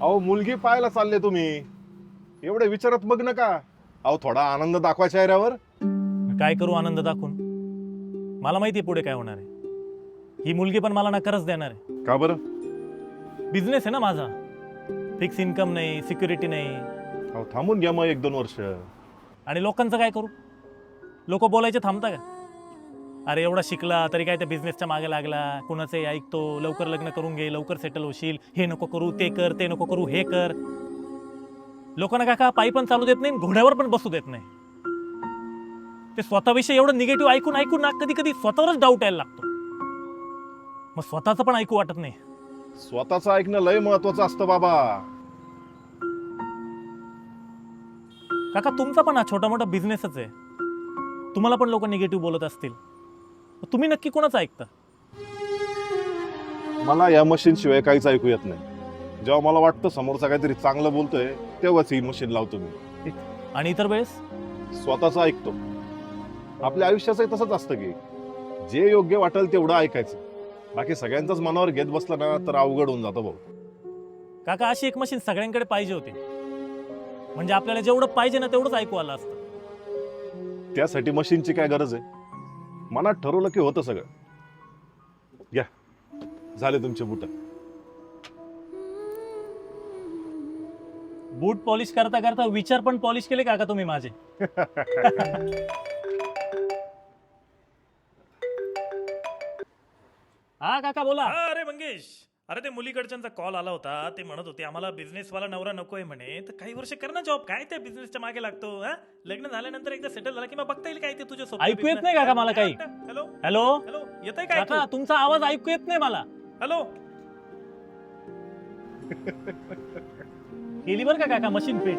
अहो मुलगी पाहायला चालले तुम्ही, एवढे विचारत बघ नका. अहो थोडा आनंद दाखवा चेहऱ्यावर. काय करू आनंद दाखवून? मला माहिती आहे पुढे काय होणार आहे. ही मुलगी पण मला नकारच देणार आहे. का बरं? बिझनेस आहे ना माझा, फिक्स इन्कम नाही, सिक्युरिटी नाही. अहो थांबून घ्या मग 1-2 वर्ष. आणि लोकांचं काय करू? लोक बोलायचे थांबता का? अरे एवढा शिकला तरी काय त्या बिझनेसच्या मागे लागला, कुणाचंही ऐकतो, लवकर लग्न करून घे, लवकर सेटल होशील, हे नको करू, ते कर, ते नको करू, हे कर. लोकांना काका पायी पण चालू देत नाही, घोड्यावर पण बसू देत नाही. ते स्वतःविषयी एवढं निगेटिव्ह ऐकून ऐकून ना कधी कधी स्वतःवरच डाऊट यायला लागतो. मग स्वतःचं पण ऐकू वाटत नाही. स्वतःचं ऐकणं लय महत्वाचं असतं बाबा. काका तुमचा पण हा छोटा मोठा बिझनेसच आहे. तुम्हाला पण लोक निगेटिव्ह बोलत असतील, तुम्ही नक्की कोणाचं ऐकता? मला या मशीन शिवाय काहीच ऐकू येत नाही. जेव्हा मला वाटतं समोरचा काहीतरी चांगलं बोलतोय तेव्हाच ही मशीन लावतो मी. आणि इतर वेळेस स्वतःच ऐकतो. आपल्या आयुष्याचंही तसंच असतं की जे योग्य वाटेल तेवढं ऐकायचं, बाकी सगळ्यांचाच मनावर घेत बसलं ना तर अवघड होऊन जातं भाऊ. काका अशी एक मशीन सगळ्यांकडे पाहिजे होती, म्हणजे आपल्याला जेवढं पाहिजे ना तेवढंच ऐकू आलं असतं. त्यासाठी मशीनची काय गरज आहे? मनात ठरवलं की होतं सगळं. घ्या, झाले तुमचे बुट. बूट पॉलिश करता करता विचार पण पॉलिश केले काका तुम्ही माझे. हा काका बोला. अरे मंगेश, अरे ते मुलीकडच्यांचा कॉल आला होता. ते म्हणत होते आम्हाला बिझनेस वाला नवरा नकोय म्हणे, तर काही वर्ष कर ना जॉब. काय त्या बिझनेसच्या मागे लागतो? लग्न झाल्यानंतर एकदा सेटल झाला की मग बघता येईल काय ते तुझ्या सोबत. ऐकू येत नाही काका मला काही. हॅलो हॅलो हॅलो, येतंय काय? काका तुमचा आवाज ऐकू येत नाही मला. हॅलो. केली बरं का काका मशीन फिट.